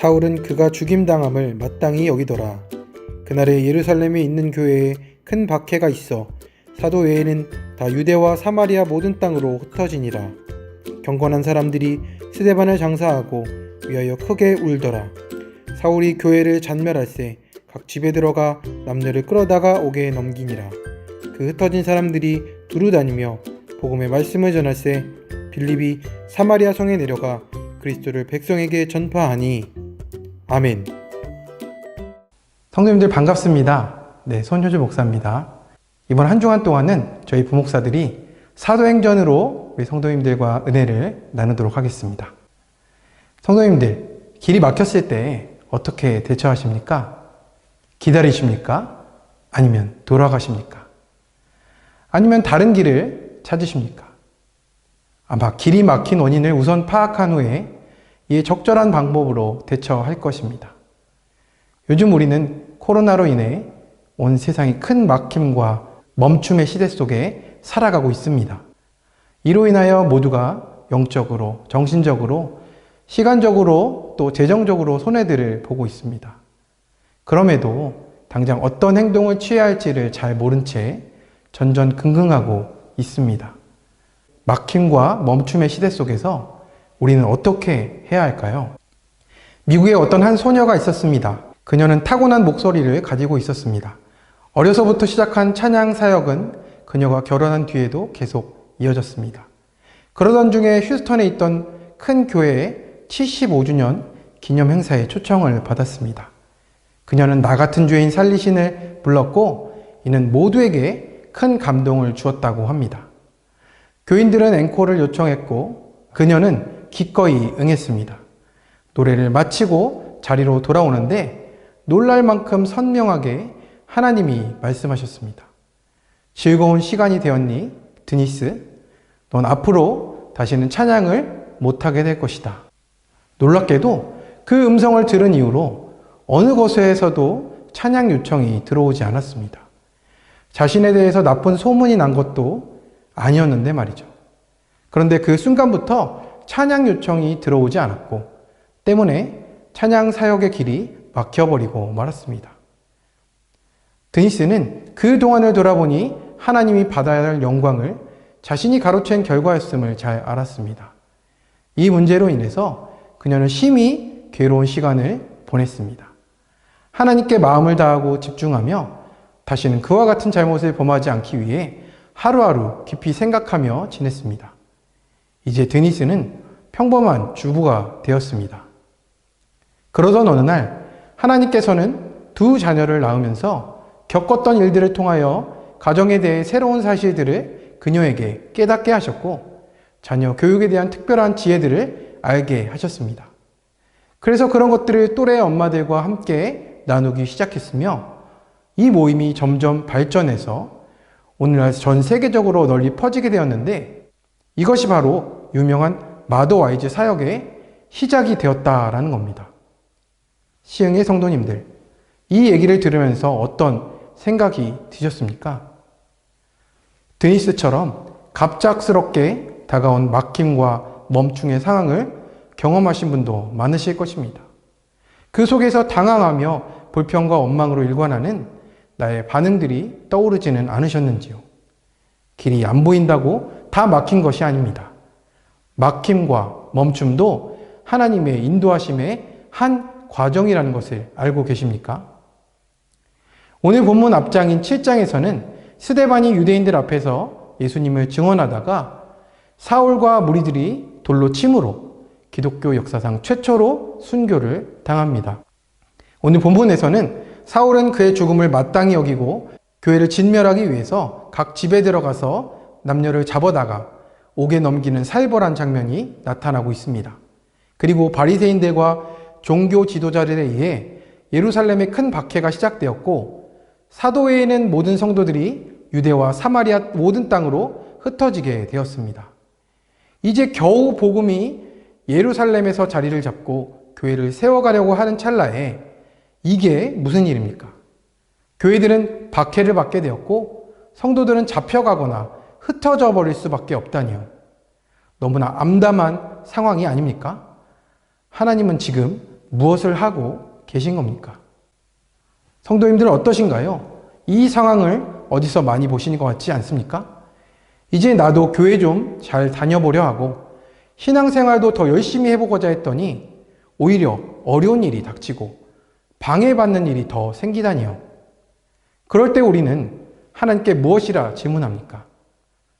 사울은 그가 죽임당함을 마땅히 여기더라. 그날에 예루살렘에 있는 교회에 큰 박해가 있어 사도 외에는 다 유대와 사마리아 모든 땅으로 흩어지니라. 경건한 사람들이 스데반을 장사하고 위하여 크게 울더라. 사울이 교회를 잔멸할세 각 집에 들어가 남녀를 끌어다가 옥에 넘기니라. 그 흩어진 사람들이 두루 다니며 복음의 말씀을 전할세 빌립이 사마리아 성에 내려가 그리스도를 백성에게 전파하니. 아멘. 성도님들 반갑습니다. 손효주 목사입니다. 이번 한 주간 동안은 저희 부목사들이 사도행전으로 우리 성도님들과 은혜를 나누도록 하겠습니다. 성도님들, 길이 막혔을 때 어떻게 대처하십니까? 기다리십니까? 아니면 돌아가십니까? 아니면 다른 길을 찾으십니까? 아마 길이 막힌 원인을 우선 파악한 후에 이에 적절한 방법으로 대처할 것입니다. 요즘 우리는 코로나로 인해 온 세상이 큰 막힘과 멈춤의 시대 속에 살아가고 있습니다. 이로 인하여 모두가 영적으로, 정신적으로, 시간적으로 또 재정적으로 손해들을 보고 있습니다. 그럼에도 당장 어떤 행동을 취해야 할지를 잘 모른 채 전전긍긍하고 있습니다. 막힘과 멈춤의 시대 속에서 우리는 어떻게 해야 할까요? 미국에 어떤 한 소녀가 있었습니다. 그녀는 타고난 목소리를 가지고 있었습니다. 어려서부터 시작한 찬양 사역은 그녀가 결혼한 뒤에도 계속 이어졌습니다. 그러던 중에 휴스턴에 있던 큰 교회의 75주년 기념 행사에 초청을 받았습니다. 그녀는 나 같은 죄인 살리신을 불렀고 이는 모두에게 큰 감동을 주었다고 합니다. 교인들은 앵콜을 요청했고 그녀는 기꺼이 응했습니다. 노래를 마치고 자리로 돌아오는데 놀랄 만큼 선명하게 하나님이 말씀하셨습니다. 즐거운 시간이 되었니? 드니스, 넌 앞으로 다시는 찬양을 못하게 될 것이다. 놀랍게도 그 음성을 들은 이후로 어느 곳에서도 찬양 요청이 들어오지 않았습니다. 자신에 대해서 나쁜 소문이 난 것도 아니었는데 말이죠. 그런데 그 순간부터 찬양 요청이 들어오지 않았고 때문에 찬양 사역의 길이 막혀버리고 말았습니다. 드니스는 그 동안을 돌아보니 하나님이 받아야 할 영광을 자신이 가로챈 결과였음을 잘 알았습니다. 이 문제로 인해서 그녀는 심히 괴로운 시간을 보냈습니다. 하나님께 마음을 다하고 집중하며 다시는 그와 같은 잘못을 범하지 않기 위해 하루하루 깊이 생각하며 지냈습니다. 이제 드니스는 평범한 주부가 되었습니다. 그러던 어느 날 하나님께서는 두 자녀를 낳으면서 겪었던 일들을 통하여 가정에 대해 새로운 사실들을 그녀에게 깨닫게 하셨고 자녀 교육에 대한 특별한 지혜들을 알게 하셨습니다. 그래서 그런 것들을 또래 엄마들과 함께 나누기 시작했으며 이 모임이 점점 발전해서 오늘날 전 세계적으로 널리 퍼지게 되었는데 이것이 바로 유명한 마더 와이즈 사역의 시작이 되었다라는 겁니다. 시흥의 성도님들, 이 얘기를 들으면서 어떤 생각이 드셨습니까? 드니스처럼 갑작스럽게 다가온 막힘과 멈춤의 상황을 경험하신 분도 많으실 것입니다. 그 속에서 당황하며 불평과 원망으로 일관하는 나의 반응들이 떠오르지는 않으셨는지요? 길이 안 보인다고 다 막힌 것이 아닙니다. 막힘과 멈춤도 하나님의 인도하심의 한 과정이라는 것을 알고 계십니까? 오늘 본문 앞장인 7장에서는 스데반이 유대인들 앞에서 예수님을 증언하다가 사울과 무리들이 돌로 침으로 기독교 역사상 최초로 순교를 당합니다. 오늘 본문에서는 사울은 그의 죽음을 마땅히 여기고 교회를 진멸하기 위해서 각 집에 들어가서 남녀를 잡아다가 옥에 넘기는 살벌한 장면이 나타나고 있습니다. 그리고 바리새인들과 종교 지도자들에 의해 예루살렘에 큰 박해가 시작되었고 사도 외에는 모든 성도들이 유대와 사마리아 모든 땅으로 흩어지게 되었습니다. 이제 겨우 복음이 예루살렘에서 자리를 잡고 교회를 세워가려고 하는 찰나에 이게 무슨 일입니까? 교회들은 박해를 받게 되었고 성도들은 잡혀가거나 흩어져 버릴 수밖에 없다니요. 너무나 암담한 상황이 아닙니까? 하나님은 지금 무엇을 하고 계신 겁니까? 성도님들은 어떠신가요? 이 상황을 어디서 많이 보시는 것 같지 않습니까? 이제 나도 교회 좀 잘 다녀보려 하고 신앙생활도 더 열심히 해보고자 했더니 오히려 어려운 일이 닥치고 방해받는 일이 더 생기다니요. 그럴 때 우리는 하나님께 무엇이라 질문합니까?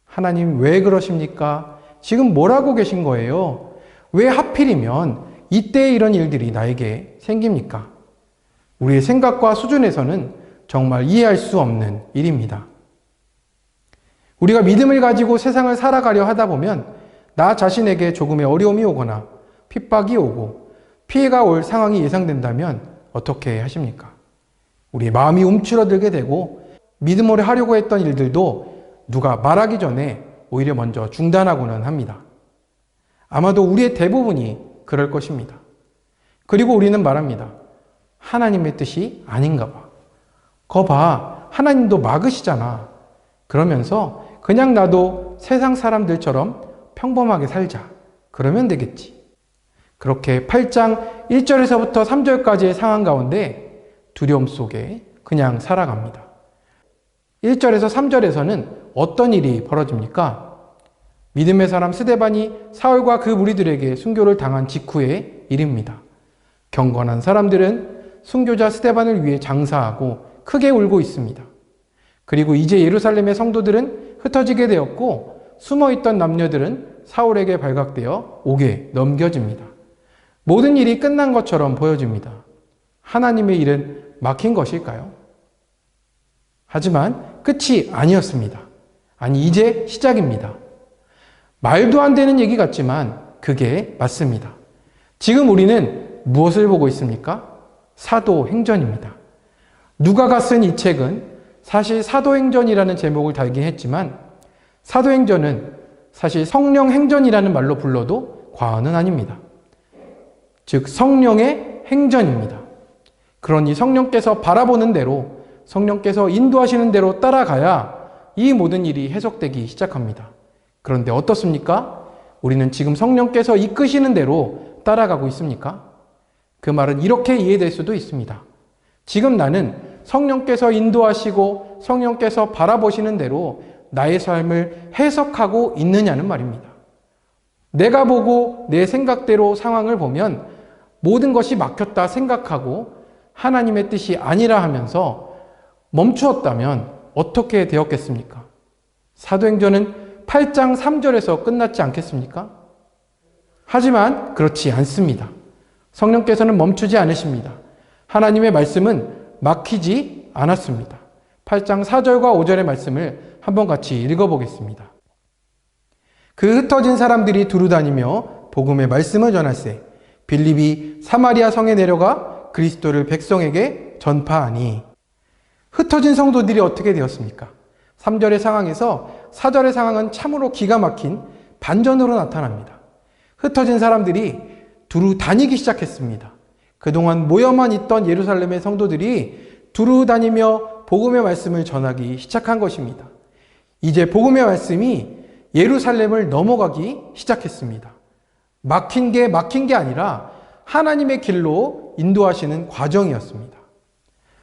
하나님 왜 그러십니까? 지금 뭘 하고 계신 거예요? 왜 하필이면 이때 이런 일들이 나에게 생깁니까? 우리의 생각과 수준에서는 정말 이해할 수 없는 일입니다. 우리가 믿음을 가지고 세상을 살아가려 하다 보면 나 자신에게 조금의 어려움이 오거나 핍박이 오고 피해가 올 상황이 예상된다면 어떻게 하십니까? 우리의 마음이 움츠러들게 되고 믿음으로 하려고 했던 일들도 누가 말하기 전에 오히려 먼저 중단하고는 합니다. 아마도 우리의 대부분이 그럴 것입니다. 그리고 우리는 말합니다. 하나님의 뜻이 아닌가 봐. 거 봐. 하나님도 막으시잖아. 그러면서 그냥 나도 세상 사람들처럼 평범하게 살자. 그러면 되겠지. 그렇게 8장 1절에서부터 3절까지의 상황 가운데 두려움 속에 그냥 살아갑니다. 1절에서 3절에서는 어떤 일이 벌어집니까? 믿음의 사람 스데반이 사울과 그 무리들에게 순교를 당한 직후의 일입니다. 경건한 사람들은 순교자 스데반을 위해 장사하고 크게 울고 있습니다. 그리고 이제 예루살렘의 성도들은 흩어지게 되었고 숨어있던 남녀들은 사울에게 발각되어 옥에 넘겨집니다. 모든 일이 끝난 것처럼 보여집니다. 하나님의 일은 막힌 것일까요? 하지만 끝이 아니었습니다. 아니, 이제 시작입니다. 말도 안 되는 얘기 같지만 그게 맞습니다. 지금 우리는 무엇을 보고 있습니까? 사도행전입니다. 누가가 쓴 이 책은 사실 사도행전이라는 제목을 달긴 했지만 사도행전은 사실 성령행전이라는 말로 불러도 과언은 아닙니다. 즉 성령의 행전입니다. 그러니 성령께서 바라보는 대로 성령께서 인도하시는 대로 따라가야 이 모든 일이 해석되기 시작합니다. 그런데 어떻습니까? 우리는 지금 성령께서 이끄시는 대로 따라가고 있습니까? 그 말은 이렇게 이해될 수도 있습니다. 지금 나는 성령께서 인도하시고 성령께서 바라보시는 대로 나의 삶을 해석하고 있느냐는 말입니다. 내가 보고 내 생각대로 상황을 보면 모든 것이 막혔다 생각하고 하나님의 뜻이 아니라 하면서 멈추었다면 어떻게 되었겠습니까? 사도행전은 8장 3절에서 끝났지 않겠습니까? 하지만 그렇지 않습니다. 성령께서는 멈추지 않으십니다. 하나님의 말씀은 막히지 않았습니다. 8장 4절과 5절의 말씀을 한번 같이 읽어보겠습니다. 그 흩어진 사람들이 두루다니며 복음의 말씀을 전할세 빌립이 사마리아 성에 내려가 그리스도를 백성에게 전파하니. 흩어진 성도들이 어떻게 되었습니까? 3절의 상황에서 4절의 상황은 참으로 기가 막힌 반전으로 나타납니다. 흩어진 사람들이 두루 다니기 시작했습니다. 그동안 모여만 있던 예루살렘의 성도들이 두루 다니며 복음의 말씀을 전하기 시작한 것입니다. 이제 복음의 말씀이 예루살렘을 넘어가기 시작했습니다. 막힌 게 아니라 하나님의 길로 인도하시는 과정이었습니다.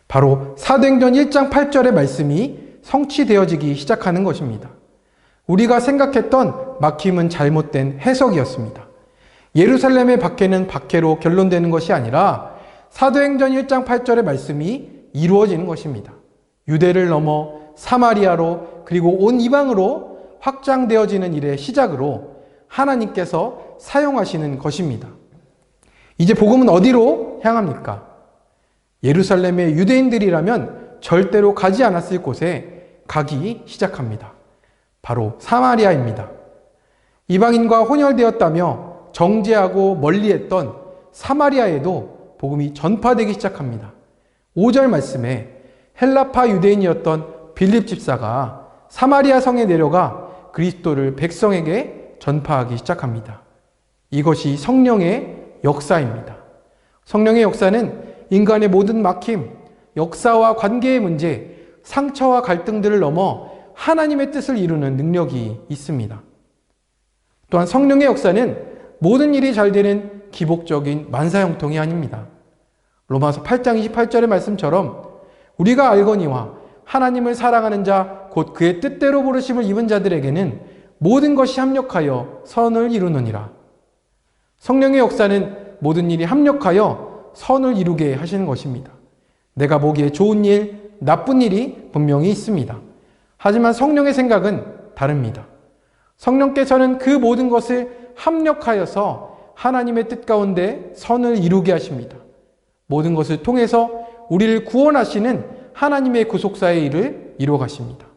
바로 사도행전 1장 8절의 말씀이 성취되어지기 시작하는 것입니다. 우리가 생각했던 막힘은 잘못된 해석이었습니다. 예루살렘의 박해는 박해로 결론되는 것이 아니라 사도행전 1장 8절의 말씀이 이루어지는 것입니다. 유대를 넘어 사마리아로 그리고 온 이방으로 확장되어지는 일의 시작으로 하나님께서 사용하시는 것입니다. 이제 복음은 어디로 향합니까? 예루살렘의 유대인들이라면 절대로 가지 않았을 곳에 가기 시작합니다. 바로 사마리아입니다. 이방인과 혼혈되었다며 정죄하고 멀리했던 사마리아에도 복음이 전파되기 시작합니다. 5절 말씀에 헬라파 유대인이었던 빌립 집사가 사마리아 성에 내려가 그리스도를 백성에게 전파하기 시작합니다. 이것이 성령의 역사입니다. 성령의 역사는 인간의 모든 막힘, 역사와 관계의 문제, 상처와 갈등들을 넘어 하나님의 뜻을 이루는 능력이 있습니다. 또한 성령의 역사는 모든 일이 잘 되는 기복적인 만사형통이 아닙니다. 로마서 8장 28절의 말씀처럼 우리가 알거니와 하나님을 사랑하는 자 곧 그의 뜻대로 부르심을 입은 자들에게는 모든 것이 합력하여 선을 이루느니라. 성령의 역사는 모든 일이 합력하여 선을 이루게 하시는 것입니다. 내가 보기에 좋은 일, 나쁜 일이 분명히 있습니다. 하지만 성령의 생각은 다릅니다. 성령께서는 그 모든 것을 합력하여서 하나님의 뜻 가운데 선을 이루게 하십니다. 모든 것을 통해서 우리를 구원하시는 하나님의 구속사의 일을 이루어 가십니다.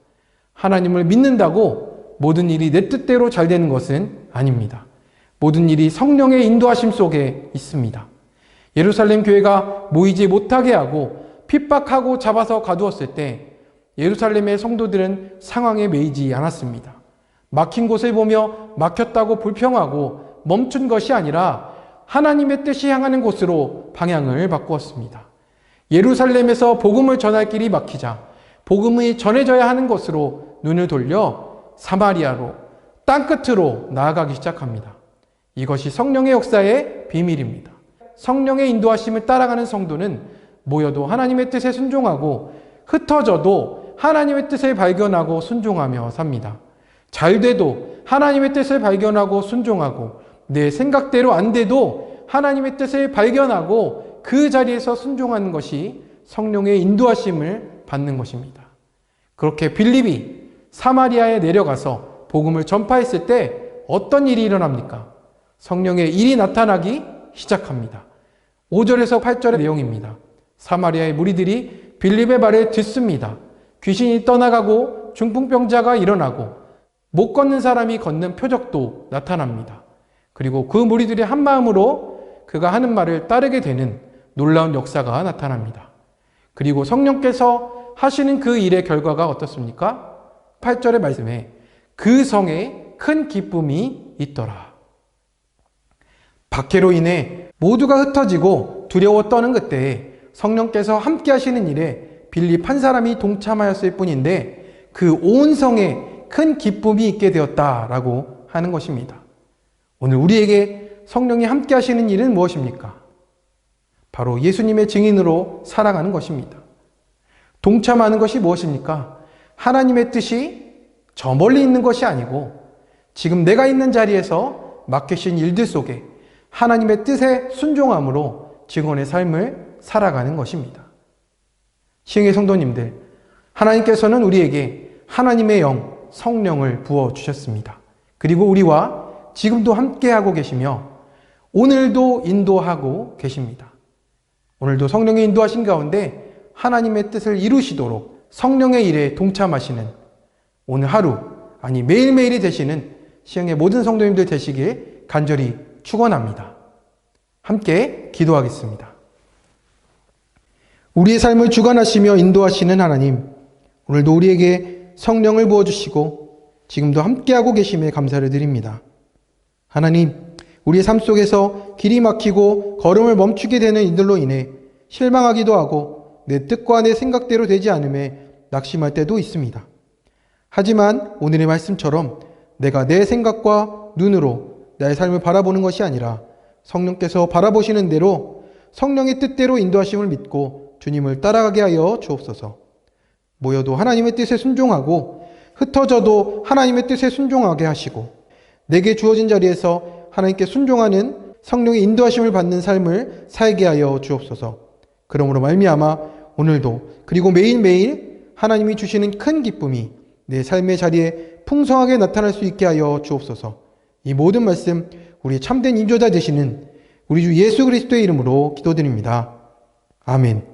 하나님을 믿는다고 모든 일이 내 뜻대로 잘 되는 것은 아닙니다. 모든 일이 성령의 인도하심 속에 있습니다. 예루살렘 교회가 모이지 못하게 하고 핍박하고 잡아서 가두었을 때 예루살렘의 성도들은 상황에 매이지 않았습니다. 막힌 곳을 보며 막혔다고 불평하고 멈춘 것이 아니라 하나님의 뜻이 향하는 곳으로 방향을 바꾸었습니다. 예루살렘에서 복음을 전할 길이 막히자 복음이 전해져야 하는 곳으로 눈을 돌려 사마리아로, 땅끝으로 나아가기 시작합니다. 이것이 성령의 역사의 비밀입니다. 성령의 인도하심을 따라가는 성도는 모여도 하나님의 뜻에 순종하고 흩어져도 하나님의 뜻을 발견하고 순종하며 삽니다. 잘 돼도 하나님의 뜻을 발견하고 순종하고 내 생각대로 안 돼도 하나님의 뜻을 발견하고 그 자리에서 순종하는 것이 성령의 인도하심을 받는 것입니다. 그렇게 빌립이 사마리아에 내려가서 복음을 전파했을 때 어떤 일이 일어납니까? 성령의 일이 나타나기 시작합니다. 5절에서 8절의 내용입니다. 사마리아의 무리들이 빌립의 말을 듣습니다. 귀신이 떠나가고 중풍병자가 일어나고 못 걷는 사람이 걷는 표적도 나타납니다. 그리고 그 무리들이 한 마음으로 그가 하는 말을 따르게 되는 놀라운 역사가 나타납니다. 그리고 성령께서 하시는 그 일의 결과가 어떻습니까? 8절의 말씀에 그 성에 큰 기쁨이 있더라. 박해로 인해 모두가 흩어지고 두려워 떠는 그때에 성령께서 함께 하시는 일에 빌립 한 사람이 동참하였을 뿐인데 그 온 성에 큰 기쁨이 있게 되었다라고 하는 것입니다. 오늘 우리에게 성령이 함께 하시는 일은 무엇입니까? 바로 예수님의 증인으로 살아가는 것입니다. 동참하는 것이 무엇입니까? 하나님의 뜻이 저 멀리 있는 것이 아니고 지금 내가 있는 자리에서 맡기신 일들 속에 하나님의 뜻에 순종함으로 증언의 삶을 살아가는 것입니다. 시흥의 성도님들, 하나님께서는 우리에게 하나님의 영, 성령을 부어주셨습니다. 그리고 우리와 지금도 함께하고 계시며 오늘도 인도하고 계십니다. 오늘도 성령의 인도하신 가운데 하나님의 뜻을 이루시도록 성령의 일에 동참하시는 오늘 하루, 아니 매일매일이 되시는 시흥의 모든 성도님들 되시길 간절히 축원합니다. 함께 기도하겠습니다. 우리의 삶을 주관하시며 인도하시는 하나님, 오늘도 우리에게 성령을 부어주시고 지금도 함께하고 계심에 감사를 드립니다. 하나님, 우리의 삶 속에서 길이 막히고 걸음을 멈추게 되는 이들로 인해 실망하기도 하고 내 뜻과 내 생각대로 되지 않음에 낙심할 때도 있습니다. 하지만 오늘의 말씀처럼 내가 내 생각과 눈으로 나의 삶을 바라보는 것이 아니라 성령께서 바라보시는 대로 성령의 뜻대로 인도하심을 믿고 주님을 따라가게 하여 주옵소서. 모여도 하나님의 뜻에 순종하고 흩어져도 하나님의 뜻에 순종하게 하시고 내게 주어진 자리에서 하나님께 순종하는 성령의 인도하심을 받는 삶을 살게 하여 주옵소서. 그러므로 말미암아 오늘도 그리고 매일매일 하나님이 주시는 큰 기쁨이 내 삶의 자리에 풍성하게 나타날 수 있게 하여 주옵소서. 이 모든 말씀 우리 참된 인도자 되시는 우리 주 예수 그리스도의 이름으로 기도드립니다. 아멘.